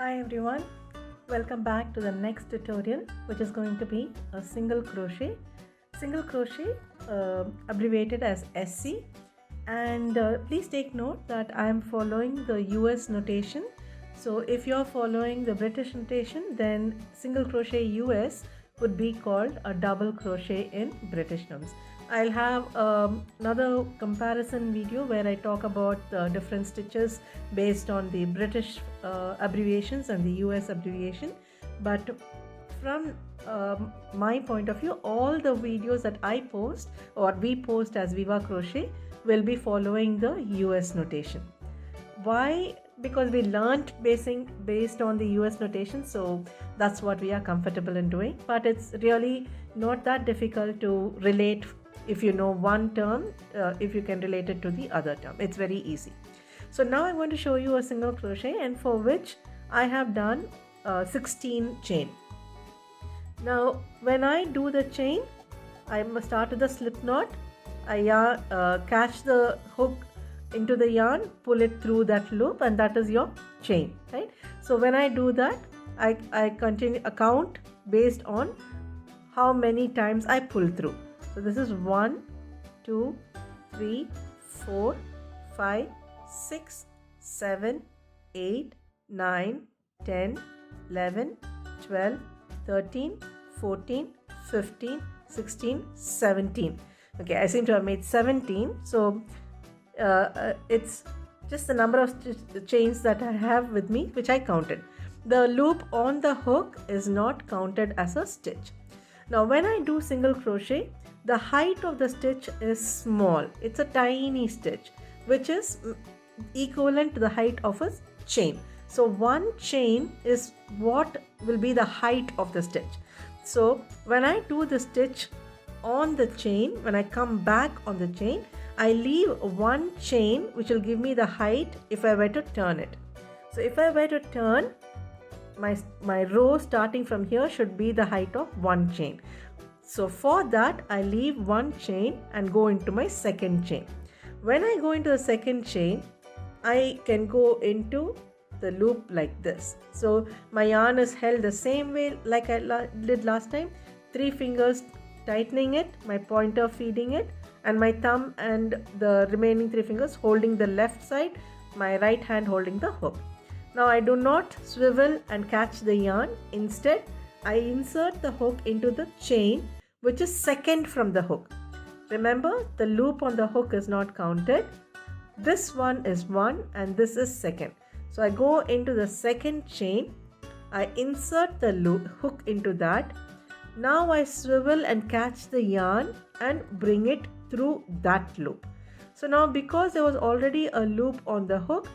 Hi everyone, welcome back to the next tutorial, which is going to be a single crochet. Single crochet abbreviated as SC, and please take note that I am following the US notation. So if you're following the British notation, then single crochet US would be called a double crochet in British terms. I'll have another comparison video where I talk about the different stitches based on the British abbreviations and the US abbreviation. But from my point of view, all the videos that I post or we post as ViVaCrochet will be following the US notation. Why? Because we learnt based on the US notation, so that's what we are comfortable in doing. But it's really not that difficult to relate if you know one term, if you can relate it to the other term. It's very easy. So now I'm going to show you a single crochet, and for which I have done 16 chain. Now when I do the chain, I must start with the slip knot. I catch the hook into the yarn, pull it through that loop, and that is your chain, right? So when I do that, I continue count based on how many times I pull through. So this is 1, 2, 3, 4, 5, 6, 7, 8, 9, 10, 11, 12, 13, 14, 15, 16, 17. Okay, I seem to have made 17. So it's just the number of chains that I have with me, which I counted. The loop on the hook is not counted as a stitch. Now when I do single crochet, the height of the stitch is small. It's a tiny stitch, which is equivalent to the height of a chain. So one chain is what will be the height of the stitch. So when I do the stitch on the chain, when I come back on the chain, I leave one chain which will give me the height if I were to turn it. So if I were to turn, my row starting from here should be the height of one chain. So for that, I leave one chain and go into my second chain. When I go into the second chain, I can go into the loop like this. So my yarn is held the same way like I did last time. 3 fingers tightening it, my pointer feeding it, and my thumb and the remaining 3 fingers holding the left side, my right hand holding the hook. Now I do not swivel and catch the yarn. Instead, I insert the hook into the chain, which is second from the hook. Remember, the loop on the hook is not counted. This one is 1 and this is second. So I go into the second chain, I insert the hook into that. Now I swivel and catch the yarn and bring it through that loop. So now because there was already a loop on the hook,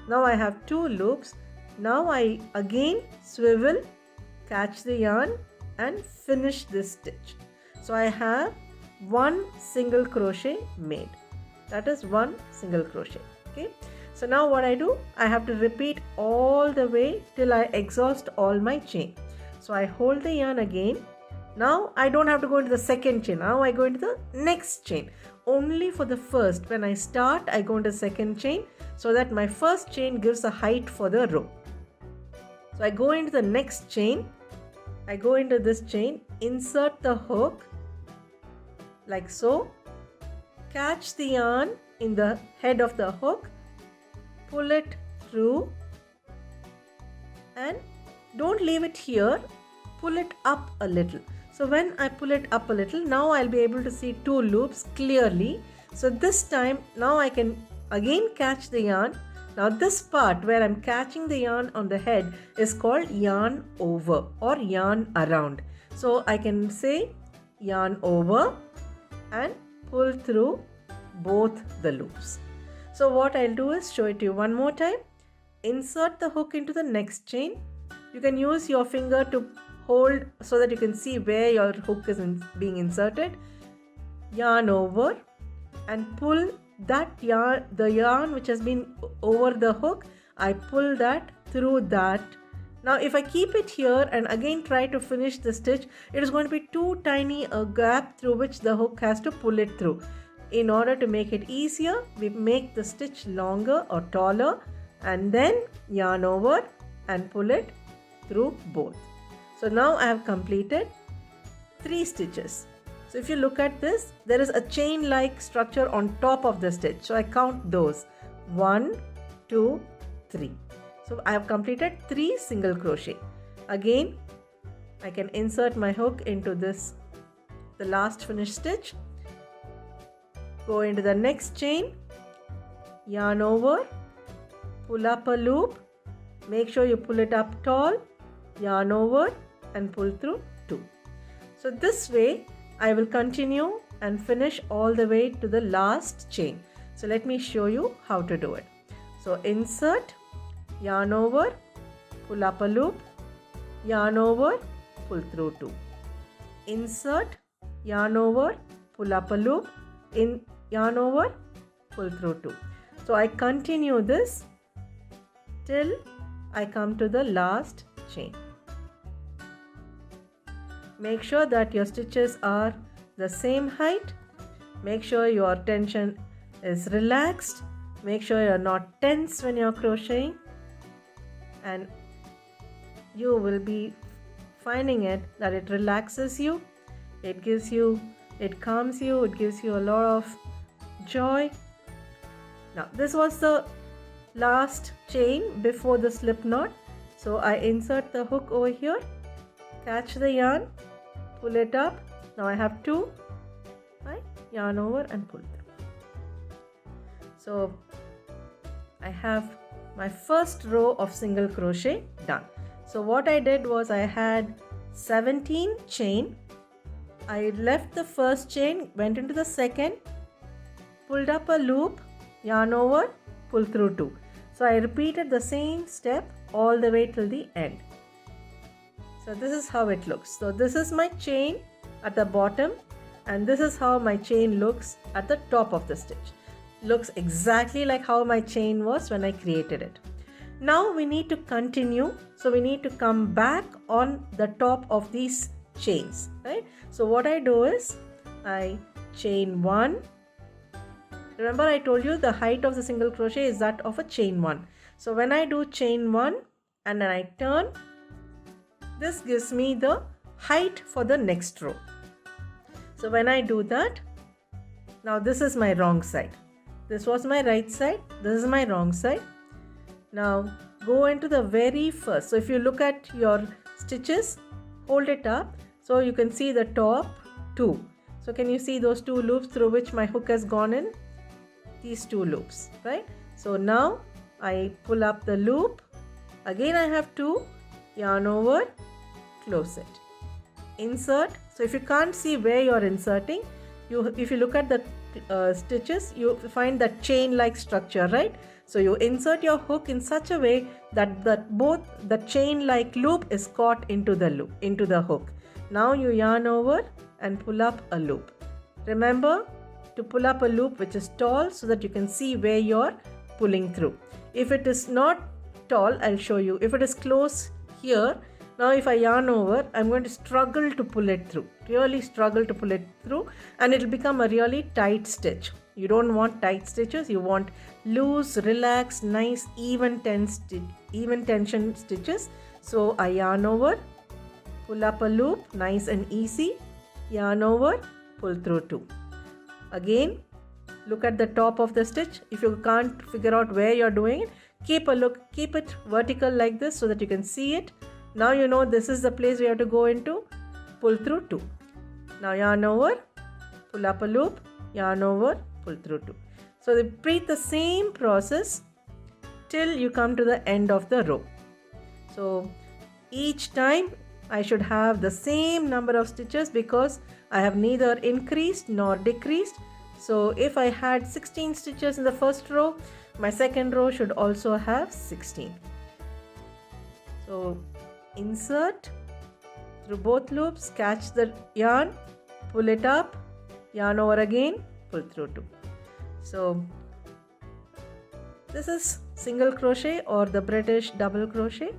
now I have 2 loops. Now I again swivel, catch the yarn and finish this stitch. So I have one single crochet made. That is one single crochet. Okay. So now what I do, I have to repeat all the way till I exhaust all my chain. So I hold the yarn again. Now I don't have to go into the second chain. Now I go into the next chain. Only for the first. When I start, I go into the second chain so that my first chain gives a height for the row. So I go into the next chain. I go into this chain, insert the hook like so, catch the yarn in the head of the hook, pull it through, and don't leave it here, pull it up a little. So when I pull it up a little, now I'll be able to see 2 loops clearly. So this time, now I can again catch the yarn. Now this part where I'm catching the yarn on the head is called yarn over or yarn around. So I can say yarn over and pull through both the loops. So what I'll do is show it to you one more time. Insert the hook into the next chain. You can use your finger to hold so that you can see where your hook is being inserted. Yarn over and pull that yarn, the yarn which has been over the hook, I pull that through that. Now if I keep it here and again try to finish the stitch, it is going to be too tiny a gap through which the hook has to pull it through. In order to make it easier, we make the stitch longer or taller and then yarn over and pull it through both. So now I have completed 3 stitches. So if you look at this, there is a chain like structure on top of the stitch. So I count those 1, 2, 3. So I have completed 3 single crochet. Again, I can insert my hook into this, the last finished stitch. Go into the next chain, yarn over, pull up a loop, make sure you pull it up tall, yarn over and pull through 2. So this way I will continue and finish all the way to the last chain. So let me show you how to do it. So insert, yarn over, pull up a loop, yarn over, pull through 2. Insert, yarn over, pull up a loop, yarn over, pull through 2. So I continue this till I come to the last chain. Make sure that your stitches are the same height. Make sure your tension is relaxed. Make sure you're not tense when you're crocheting, and you will be finding it that it relaxes you, it calms you, it gives you a lot of joy. Now this was the last chain before the slip knot. So I insert the hook over here, catch the yarn, pull it up. Now I have 2, right? Yarn over and pull through. So I have my first row of single crochet done. So what I did was I had 17 chain. I left the first chain, went into the second, pulled up a loop, yarn over, pull through 2. So I repeated the same step all the way till the end. So this is how it looks. So this is my chain at the bottom, and this is how my chain looks at the top of the stitch. Looks exactly like how my chain was when I created it. Now we need to continue. So we need to come back on the top of these chains, right? So what I do is I chain 1. Remember I told you the height of the single crochet is that of a chain 1. So when I do chain 1 and then I turn, this gives me the height for the next row. So when I do that, now this is my wrong side. This was my right side, this is my wrong side. Now go into the very first. So if you look at your stitches, hold it up so you can see the top 2. So can you see those 2 loops through which my hook has gone in? These 2 loops, right? So now I pull up the loop. Again I have 2, yarn over, close it. Insert. So if you can't see where you're inserting, if you look at the stitches, you find that chain like structure, right? So you insert your hook in such a way that both the chain like loop is caught into the hook. Now you yarn over and pull up a loop. Remember to pull up a loop which is tall so that you can see where you're pulling through. If it is not tall, I'll show you. If it is close here, now if I yarn over, I'm going to struggle to pull it through, really struggle to pull it through, and it'll become a really tight stitch. You don't want tight stitches, you want loose, relaxed, nice, even tension stitches. So I yarn over, pull up a loop, nice and easy, yarn over, pull through 2. Again, look at the top of the stitch. If you can't figure out where you're doing it, keep it vertical like this so that you can see it. Now you know this is the place we have to go into, pull through 2. Now yarn over, pull up a loop, yarn over, pull through 2. So repeat the same process till you come to the end of the row. So each time I should have the same number of stitches because I have neither increased nor decreased. So if I had 16 stitches in the first row, my second row should also have 16. So insert through both loops, catch the yarn, pull it up, yarn over again, pull through 2. So this is single crochet or the British double crochet.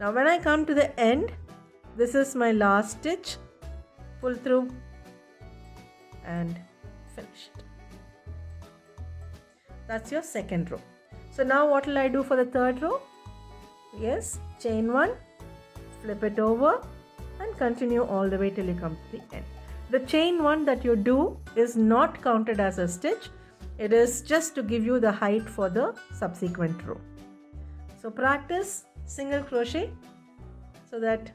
Now when I come to the end, this is my last stitch, pull through and finish it. That's your second row. So now what will I do for the third row? Yes, chain 1, flip it over and continue all the way till you come to the end. The chain 1 that you do is not counted as a stitch. It is just to give you the height for the subsequent row. So practice single crochet so that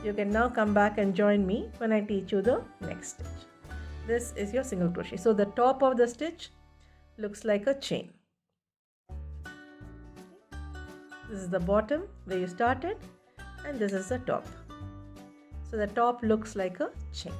you can now come back and join me when I teach you the next stitch. This is your single crochet. So the top of the stitch looks like a chain. This is the bottom where you started and this is the top. So the top looks like a chain.